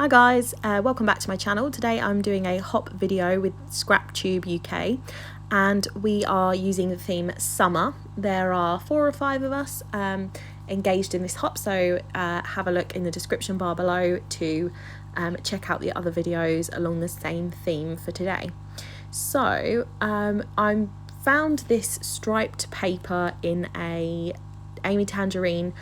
Hi guys, welcome back to my channel. Today I'm doing a hop video with ScrapTube UK and we are using the theme summer. There are 4 or 5 of us engaged in this hop, so have a look in the description bar below to check out the other videos along the same theme for today. So I found this striped paper in a Amy Tangerine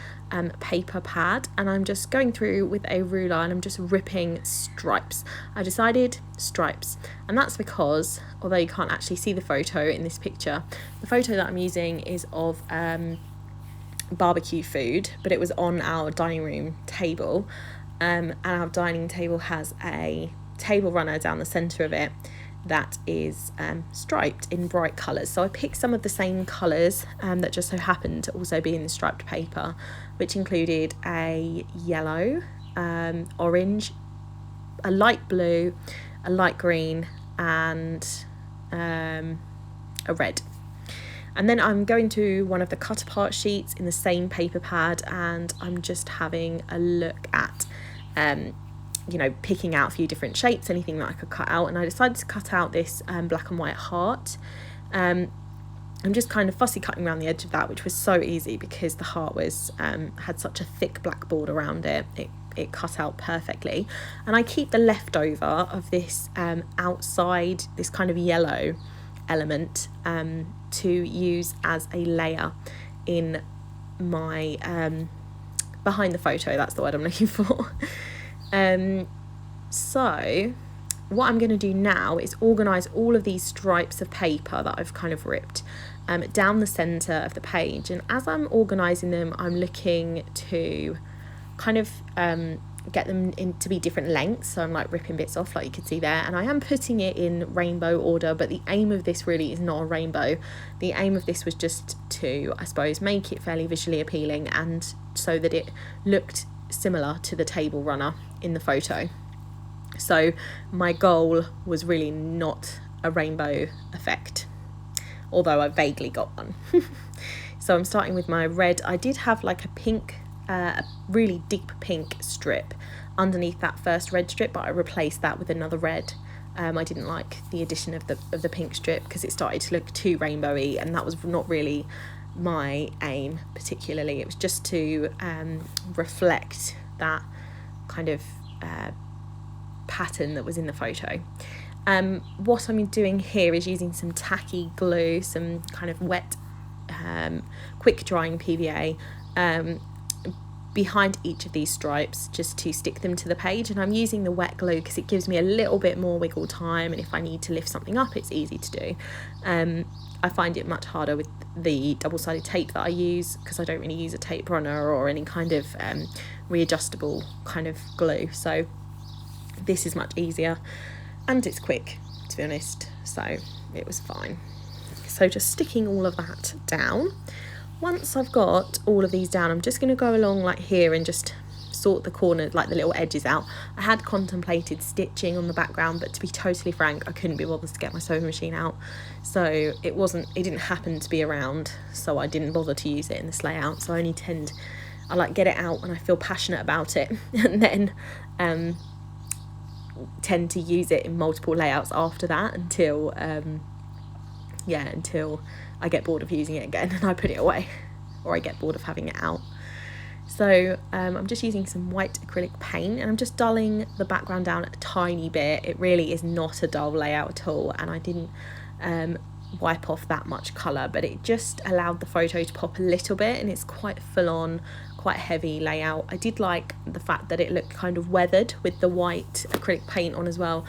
paper pad, and I'm just going through with a ruler and I'm just ripping stripes. I decided stripes, and that's because, although you can't actually see the photo in this picture, the photo that I'm using is of barbecue food, but it was on our dining room table, and our dining table has a table runner down the centre of it that is striped in bright colours. So I picked some of the same colours that just so happened to also be in the striped paper, which included a yellow, orange, a light blue, a light green, and a red. And then I'm going to one of the cut apart sheets in the same paper pad, and I'm just having a look at you know, picking out a few different shapes, anything that I could cut out, and I decided to cut out this black and white heart. I'm just kind of fussy cutting around the edge of that, which was so easy because the heart was had such a thick black border around it. It cut out perfectly, and I keep the leftover of this outside, this kind of yellow element to use as a layer in my behind the photo. That's the word I'm looking for. So what I'm going to do now is organise all of these stripes of paper that I've kind of ripped down the centre of the page, and as I'm organising them I'm looking to kind of get them in to be different lengths, so I'm like ripping bits off like you can see there, and I am putting it in rainbow order, but the aim of this really is not a rainbow. The aim of this was just to, I suppose, make it fairly visually appealing and so that it looked similar to the table runner in the photo. So my goal was really not a rainbow effect, although I vaguely got one. So I'm starting with my red. I did have like a pink, a really deep pink strip underneath that first red strip, but I replaced that with another red. I didn't like the addition of the pink strip because it started to look too rainbowy, and that was not really my aim particularly. It was just to reflect that kind of pattern that was in the photo. What I'm doing here is using some tacky glue, some kind of wet quick drying PVA behind each of these stripes, just to stick them to the page. And I'm using the wet glue because it gives me a little bit more wiggle time, and if I need to lift something up it's easy to do. I find it much harder with the double-sided tape that I use because I don't really use a tape runner or any kind of readjustable kind of glue, so this is much easier and it's quick, to be honest, so it was fine. So just sticking all of that down. Once I've got all of these down, I'm just going to go along like here and just sort the corners, like the little edges out. I had contemplated stitching on the background, but to be totally frank, I couldn't be bothered to get my sewing machine out, so it didn't happen to be around, so I didn't bother to use it in this layout. So I like get it out when I feel passionate about it, and then tend to use it in multiple layouts after that until until I get bored of using it again and I put it away, or I get bored of having it out. So I'm just using some white acrylic paint and I'm just dulling the background down a tiny bit. It really is not a dull layout at all, and I didn't wipe off that much colour, but it just allowed the photo to pop a little bit, and it's quite full on, quite heavy layout. I did like the fact that it looked kind of weathered with the white acrylic paint on as well,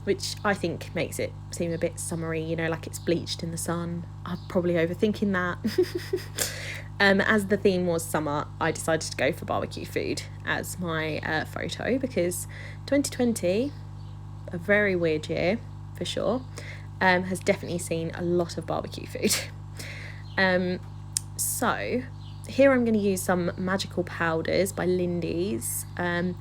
which I think makes it seem a bit summery, you know, like it's bleached in the sun. I'm probably overthinking that. As the theme was summer, I decided to go for barbecue food as my photo, because 2020, a very weird year for sure, has definitely seen a lot of barbecue food. So here I'm going to use some magical powders by Lindy's, and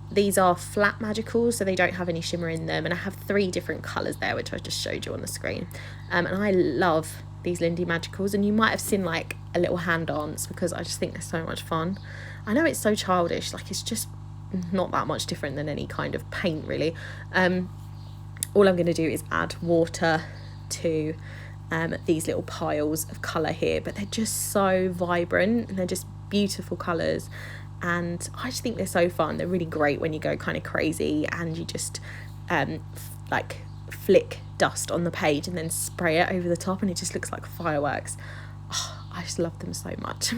these are flat magicals, so they don't have any shimmer in them, and I have 3 different colours there, which I just showed you on the screen. And I love these Lindy magicals, and you might have seen like a little hand dance because I just think they're so much fun. I know it's so childish, like it's just not that much different than any kind of paint really. All I'm going to do is add water to these little piles of colour here, but they're just so vibrant and they're just beautiful colours, and I just think they're so fun. They're really great when you go kind of crazy and you just like flick dust on the page and then spray it over the top, and it just looks like fireworks. Oh, I just love them so much.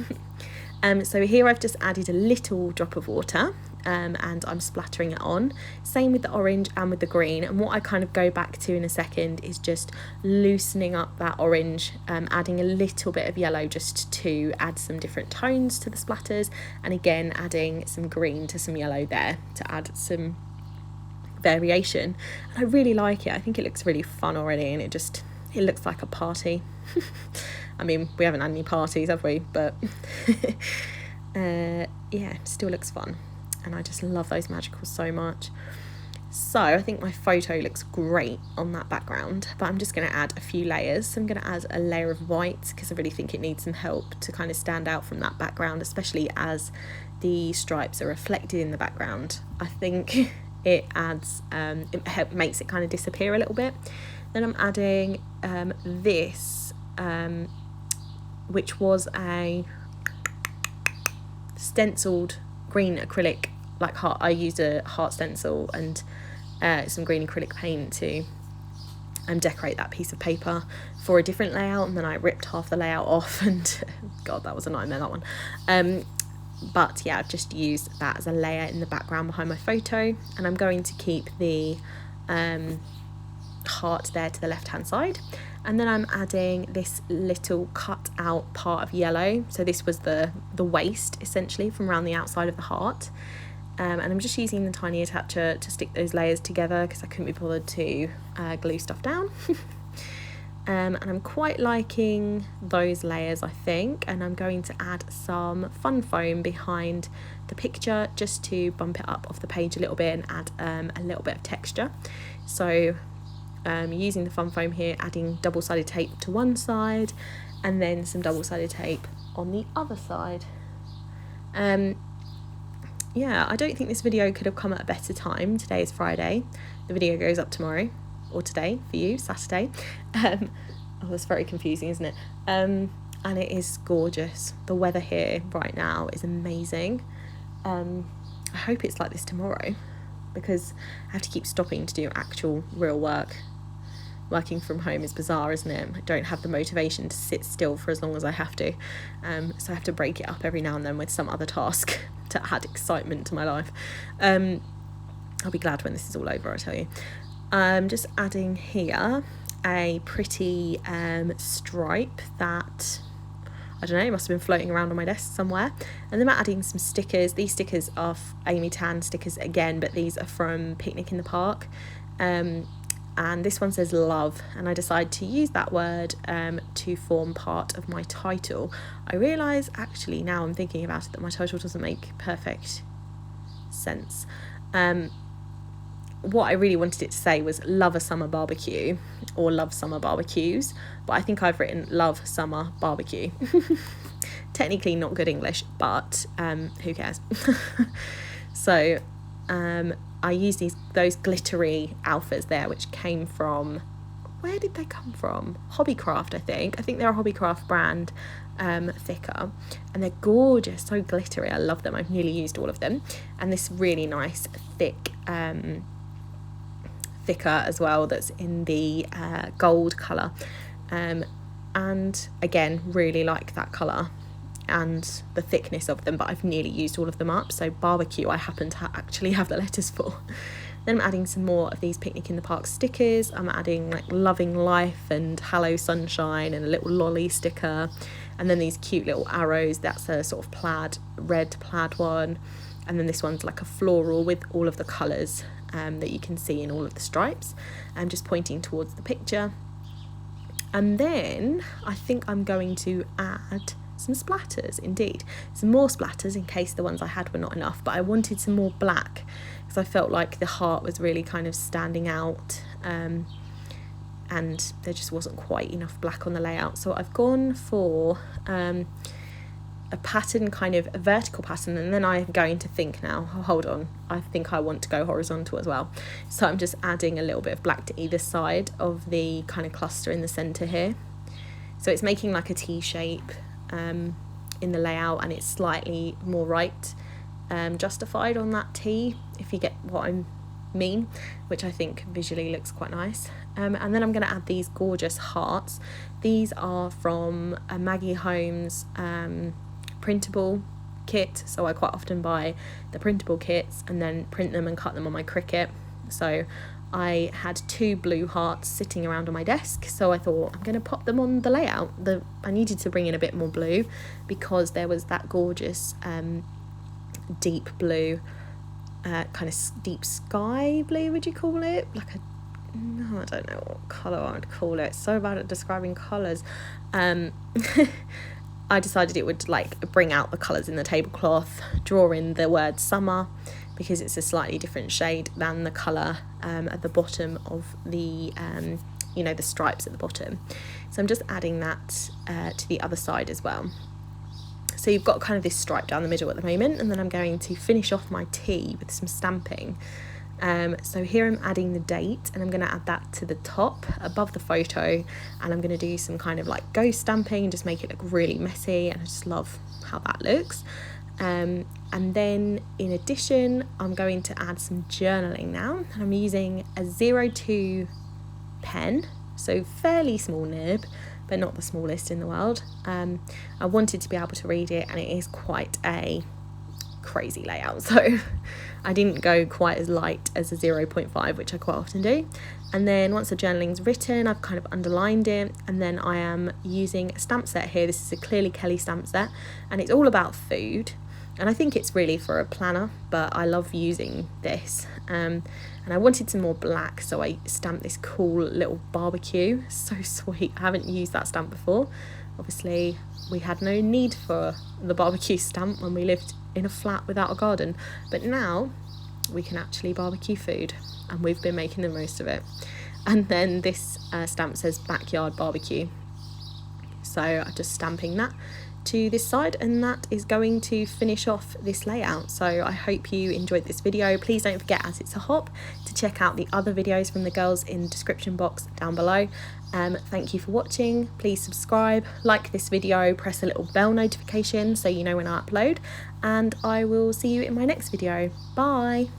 So here I've just added a little drop of water, and I'm splattering it on. Same with the orange and with the green, and what I kind of go back to in a second is just loosening up that orange, adding a little bit of yellow just to add some different tones to the splatters, and again adding some green to some yellow there to add some variation. And I really like it. I think it looks really fun already, and it looks like a party. I mean, we haven't had any parties, have we? But yeah, it still looks fun. And I just love those magicals so much. So I think my photo looks great on that background, but I'm just going to add a few layers. So I'm going to add a layer of white because I really think it needs some help to kind of stand out from that background, especially as the stripes are reflected in the background. I think it adds, it makes it kind of disappear a little bit. Then I'm adding this, which was a stenciled green acrylic, like heart. I used a heart stencil and some green acrylic paint to decorate that piece of paper for a different layout, and then I ripped half the layout off, and God, that was a nightmare, that one. But yeah, I've just used that as a layer in the background behind my photo, and I'm going to keep the heart there to the left hand side, and then I'm adding this little cut out part of yellow. So this was the waist essentially from around the outside of the heart, and I'm just using the tiny attacher to stick those layers together because I couldn't be bothered to glue stuff down. And I'm quite liking those layers, I think, and I'm going to add some fun foam behind the picture just to bump it up off the page a little bit and add a little bit of texture. So using the fun foam here, adding double-sided tape to one side and then some double-sided tape on the other side. Yeah, I don't think this video could have come at a better time. Today is Friday. The video goes up tomorrow, or today for you, Saturday. Oh, that's very confusing, isn't it? And it is gorgeous. The weather here right now is amazing. I hope it's like this tomorrow, because I have to keep stopping to do actual real work. Working from home is bizarre, isn't it? I don't have the motivation to sit still for as long as I have to. So I have to break it up every now and then with some other task to add excitement to my life. I'll be glad when this is all over, I tell you. I'm just adding here a pretty stripe that, I don't know, must have been floating around on my desk somewhere. And then I'm adding some stickers. These stickers are Amy Tan stickers again, but these are from Picnic in the Park. And this one says love, and I decided to use that word to form part of my title. I realise, actually, now I'm thinking about it, that my title doesn't make perfect sense. What I really wanted it to say was love a summer barbecue, or love summer barbecues, but I think I've written love summer barbecue. Technically not good English, but who cares? So I used those glittery alphas there, which came from, where did they come from? Hobbycraft, I think. I think they're a Hobbycraft brand, thicker, and they're gorgeous, so glittery. I love them. I've nearly used all of them. And this really nice thick thicker as well, that's in the gold colour, and again really like that colour and the thickness of them, but I've nearly used all of them up. So barbecue I happen to actually have the letters for. Then I'm adding some more of these Picnic in the Park stickers. I'm adding like loving life and hello sunshine and a little lolly sticker, and then these cute little arrows. That's a sort of red plaid one, and then this one's like a floral with all of the colours that you can see in all of the stripes. I'm just pointing towards the picture. And then I think I'm going to add some splatters, indeed. Some more splatters in case the ones I had were not enough, but I wanted some more black because I felt like the heart was really kind of standing out, and there just wasn't quite enough black on the layout. So I've gone for a pattern, kind of a vertical pattern, and then I'm going to think now, oh, hold on, I think I want to go horizontal as well. So I'm just adding a little bit of black to either side of the kind of cluster in the center here. So it's making like a T shape in the layout, and it's slightly more right justified on that T, if you get what I mean, which I think visually looks quite nice. And then I'm going to add these gorgeous hearts. These are from Maggie Holmes printable kit, so I quite often buy the printable kits and then print them and cut them on my Cricut. So I had 2 blue hearts sitting around on my desk, so I thought I'm going to pop them on the layout. I needed to bring in a bit more blue because there was that gorgeous deep blue, kind of deep sky blue, would you call it? Like a, no, I don't know what colour I would call it. So bad at describing colours. I decided it would like bring out the colours in the tablecloth, draw in the word summer, because it's a slightly different shade than the colour at the bottom of the, you know, the stripes at the bottom. So I'm just adding that to the other side as well. So you've got kind of this stripe down the middle at the moment, and then I'm going to finish off my T with some stamping. So here I'm adding the date, and I'm going to add that to the top above the photo, and I'm going to do some kind of like ghost stamping and just make it look really messy, and I just love how that looks. And then in addition, I'm going to add some journaling now, and I'm using a 02 pen, so fairly small nib, but not the smallest in the world. I wanted to be able to read it, and it is quite a crazy layout, so I didn't go quite as light as a 0.5, which I quite often do. And then once the journaling's written, I've kind of underlined it, and then I am using a stamp set here. This is a Clearly Kelly stamp set, and it's all about food, and I think it's really for a planner, but I love using this. And I wanted some more black, so I stamped this cool little barbecue. So sweet. I haven't used that stamp before. Obviously we had no need for the barbecue stamp when we lived in a flat without a garden, but now we can actually barbecue food, and we've been making the most of it. And then this stamp says backyard barbecue, so I'm just stamping that to this side, and that is going to finish off this layout. So I hope you enjoyed this video. Please don't forget, as it's a hop, to check out the other videos from the girls in the description box down below. Thank you for watching. Please subscribe, like this video, press a little bell notification so you know when I upload, and I will see you in my next video. Bye.